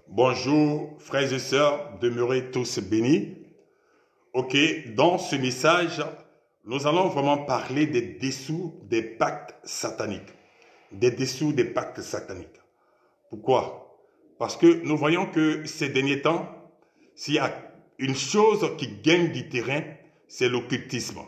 Bonjour frères et sœurs, demeurez tous bénis. Ok, dans ce message, nous allons vraiment parler des dessous des pactes sataniques. Des dessous des pactes sataniques. Pourquoi? Parce que nous voyons que ces derniers temps, s'il y a une chose qui gagne du terrain, c'est l'occultisme.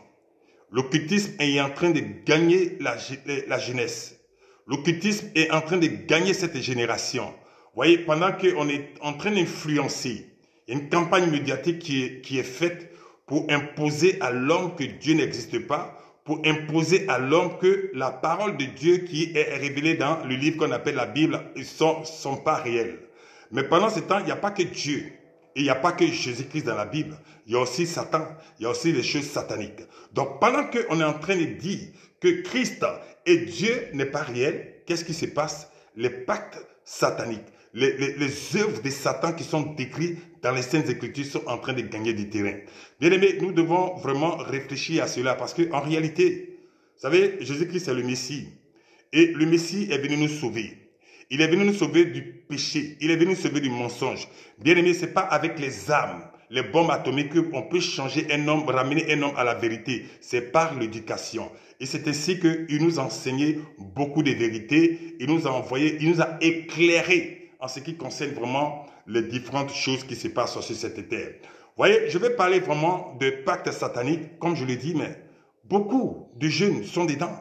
L'occultisme est en train de gagner la jeunesse. L'occultisme est en train de gagner cette génération. Vous voyez, pendant qu'on est en train d'influencer, il y a une campagne médiatique qui est faite pour imposer à l'homme que Dieu n'existe pas, pour imposer à l'homme que la parole de Dieu qui est révélée dans le livre qu'on appelle la Bible ne sont pas réelles. Mais pendant ce temps, il n'y a pas que Dieu. Et il n'y a pas que Jésus-Christ dans la Bible. Il y a aussi Satan. Il y a aussi les choses sataniques. Donc, pendant qu'on est en train de dire que Christ et Dieu n'est pas réel, qu'est-ce qui se passe? Les pactes sataniques, les œuvres de Satan qui sont décrites dans les Saintes Écritures sont en train de gagner du terrain. Bien aimés, nous devons vraiment réfléchir à cela parce qu'en réalité, vous savez, Jésus-Christ est le Messie. Et le Messie est venu nous sauver. Il est venu nous sauver du péché. Il est venu nous sauver du mensonge. Bien aimé, ce n'est pas avec les armes, les bombes atomiques qu'on peut changer un homme, ramener un homme à la vérité. C'est par l'éducation. Et c'est ainsi qu'il nous a enseigné beaucoup de vérités. Il nous a envoyé, il nous a éclairé en ce qui concerne vraiment les différentes choses qui se passent sur cette terre. Vous voyez, je vais parler vraiment de pactes sataniques, comme je l'ai dit, mais beaucoup de jeunes sont dedans.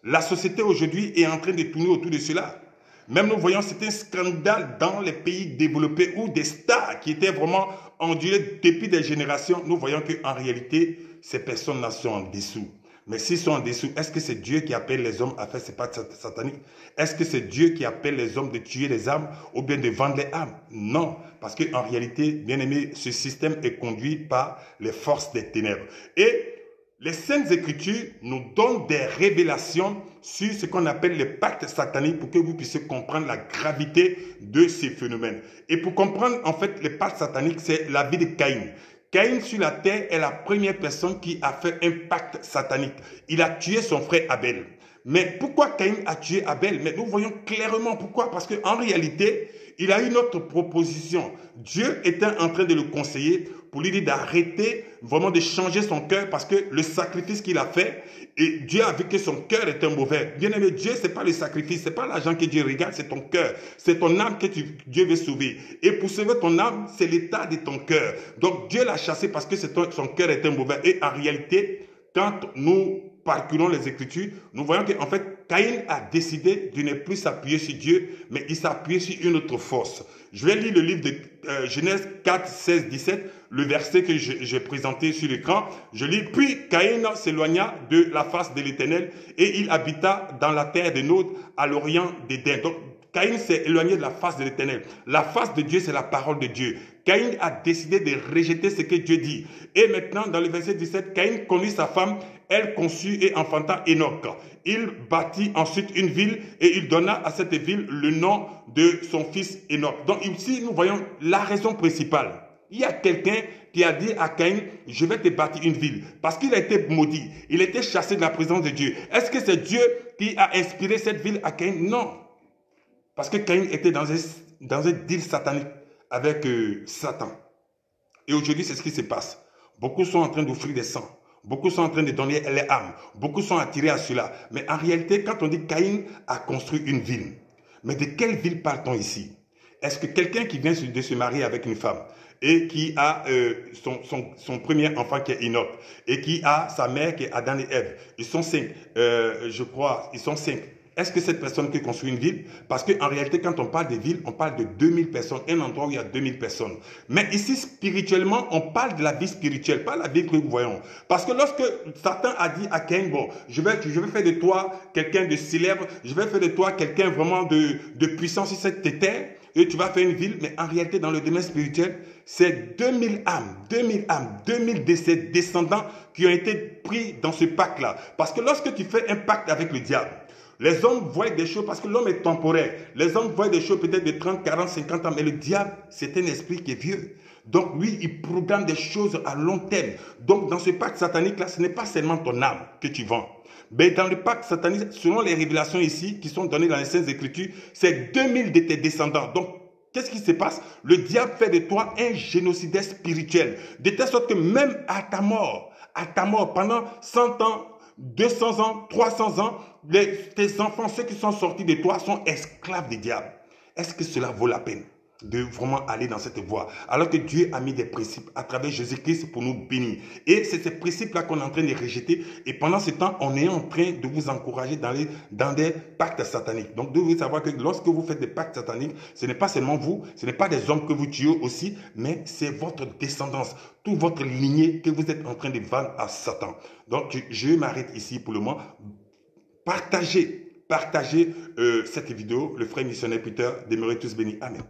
La société aujourd'hui est en train de tourner autour de cela. Même nous voyons, c'est un scandale dans les pays développés où des stars qui étaient vraiment endurés depuis des générations, nous voyons qu'en réalité, ces personnes-là sont en dessous. Mais s'ils sont en dessous, est-ce que c'est Dieu qui appelle les hommes à faire ces pactes sataniques? Est-ce que c'est Dieu qui appelle les hommes de tuer les âmes ou bien de vendre les âmes? Non, parce qu'en réalité, bien aimé, ce système est conduit par les forces des ténèbres. Et les Saintes Écritures nous donnent des révélations sur ce qu'on appelle les pactes sataniques pour que vous puissiez comprendre la gravité de ces phénomènes. Et pour comprendre en fait les pactes sataniques, c'est la vie de Caïn. Caïn sur la terre est la première personne qui a fait un pacte satanique. Il a tué son frère Abel. Mais pourquoi Caïn a tué Abel? Mais nous voyons clairement pourquoi. Parce qu'en réalité, il a une autre proposition. Dieu était en train de le conseiller pour lui dire d'arrêter vraiment de changer son cœur parce que le sacrifice qu'il a fait, et Dieu a vu que son cœur était mauvais. Bien aimé, Dieu, ce n'est pas le sacrifice, ce n'est pas l'argent que Dieu regarde, c'est ton cœur. C'est ton âme que Dieu veut sauver. Et pour sauver ton âme, c'est l'état de ton cœur. Donc Dieu l'a chassé parce que son cœur était mauvais. Et en réalité, quand nous parcourons les Écritures, nous voyons qu'en fait, Caïn a décidé de ne plus s'appuyer sur Dieu, mais il s'appuie sur une autre force. Je vais lire le livre de Genèse 4, 16, 17, le verset que j'ai présenté sur l'écran. Je lis, puis Caïn s'éloigna de la face de l'Éternel et il habita dans la terre de Nod à l'orient d'Éden. Donc, Caïn s'est éloigné de la face de l'Éternel. La face de Dieu, c'est la parole de Dieu. Caïn a décidé de rejeter ce que Dieu dit. Et maintenant, dans le verset 17, Caïn connut sa femme, elle conçut et enfanta Enoch. Il bâtit ensuite une ville et il donna à cette ville le nom de son fils Enoch. Donc ici, nous voyons la raison principale. Il y a quelqu'un qui a dit à Caïn, je vais te bâtir une ville. Parce qu'il a été maudit. Il a été chassé de la présence de Dieu. Est-ce que c'est Dieu qui a inspiré cette ville à Caïn? Non. Parce que Caïn était dans un deal satanique avec Satan. Et aujourd'hui, c'est ce qui se passe. Beaucoup sont en train d'offrir des sangs. Beaucoup sont en train de donner les âmes. Beaucoup sont attirés à cela. Mais en réalité, quand on dit Caïn a construit une ville, mais de quelle ville parle-t-on ici? Est-ce que quelqu'un qui vient de se marier avec une femme et qui a son premier enfant qui est Enoch et qui a sa mère qui est Adam et Ève, ils sont 5, je crois, ils sont 5. Est-ce que cette personne qui construit une ville? Parce qu'en réalité, quand on parle de ville, on parle de 2000 personnes, un endroit où il y a 2000 personnes. Mais ici, spirituellement, on parle de la vie spirituelle, pas la vie que nous voyons. Parce que lorsque Satan a dit à Caïn, bon, je vais faire de toi quelqu'un de célèbre, je vais faire de toi quelqu'un vraiment de puissant sur cette terre, et tu vas faire une ville, mais en réalité, dans le domaine spirituel, c'est 2000 âmes, 2000 descendants qui ont été pris dans ce pacte-là. Parce que lorsque tu fais un pacte avec le diable, les hommes voient des choses, parce que l'homme est temporaire. Les hommes voient des choses peut-être de 30, 40, 50 ans. Mais le diable, c'est un esprit qui est vieux. Donc lui, il programme des choses à long terme. Donc dans ce pacte satanique-là, ce n'est pas seulement ton âme que tu vends. Mais dans le pacte satanique, selon les révélations ici, qui sont données dans les Saintes Écritures, c'est 2000 de tes descendants. Donc qu'est-ce qui se passe? Le diable fait de toi un génocidaire spirituel, de telle sorte que même à ta mort, pendant 100 ans, 200 ans, 300 ans, tes enfants, ceux qui sont sortis de toi, sont esclaves du diable. Est-ce que cela vaut la peine de vraiment aller dans cette voie? Alors que Dieu a mis des principes à travers Jésus-Christ pour nous bénir. Et c'est ces principes-là qu'on est en train de rejeter. Et pendant ce temps, on est en train de vous encourager dans des pactes sataniques. Donc, vous devez savoir que lorsque vous faites des pactes sataniques, ce n'est pas seulement vous, ce n'est pas des hommes que vous tuez aussi, mais c'est votre descendance, toute votre lignée que vous êtes en train de vendre à Satan. Donc, je m'arrête ici pour le moment. Partagez cette vidéo. Le frère missionnaire Peter, demeurez tous bénis. Amen.